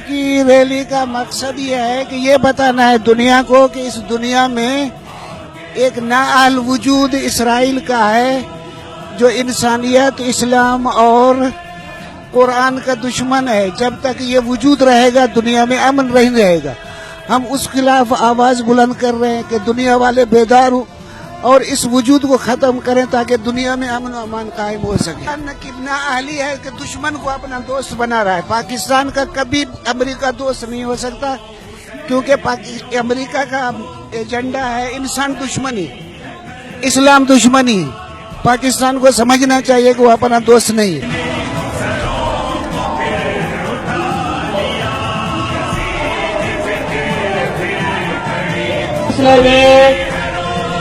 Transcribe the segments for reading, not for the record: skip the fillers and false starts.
की रैली का मकसद ये है कि ये बताना है दुनिया को कि इस दुनिया में एक नाअहल वजूद इसराइल का है जो इंसानियत, इस्लाम और कुरान का दुश्मन है। जब तक ये वजूद रहेगा दुनिया में अमन नहीं रहेगा। हम उस खिलाफ आवाज बुलंद कर रहे हैं कि दुनिया वाले बेदार हो और इस वजूद को खत्म करें ताकि दुनिया में अमन अमान कायम हो सके। कितना अहली है कि दुश्मन को अपना दोस्त बना रहा है। पाकिस्तान का कभी अमेरिका दोस्त नहीं हो सकता क्योंकि अमेरिका का एजेंडा है इंसान दुश्मनी, इस्लाम दुश्मनी। पाकिस्तान को समझना चाहिए कि वो अपना दोस्त नहीं है।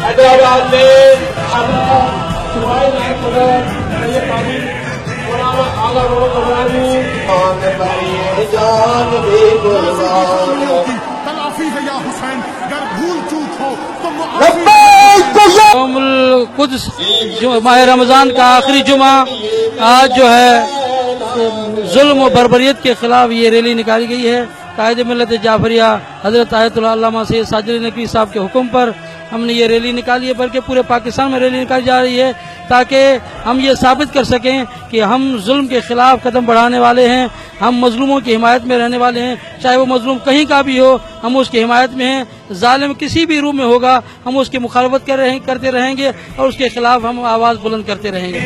हैदराबाद में तलाफी है या हुसैन, अगर भूल चूक हो तो कुछ जो माह रमजान का आखिरी जुमा आज जो है जुल्म और बर्बरियत के खिलाफ ये रैली निकाली गई है। कायद मिल्लत जाफरिया हजरत आयतुल्लाह अल्लामा सैयद साजिद नकवी साहब के हुक्म पर हमने ये रैली निकाली है, बल्कि पूरे पाकिस्तान में रैली निकाली जा रही है ताकि हम ये साबित कर सकें कि हम जुल्म के खिलाफ कदम बढ़ाने वाले हैं, हम मजलूमों की हिमायत में रहने वाले हैं। चाहे वो मजलूम कहीं का भी हो, हम उसकी हिमायत में हैं। जालिम किसी भी रूप में होगा हम उसकी मुखालफत करते रहेंगे और उसके खिलाफ हम आवाज़ बुलंद करते रहेंगे।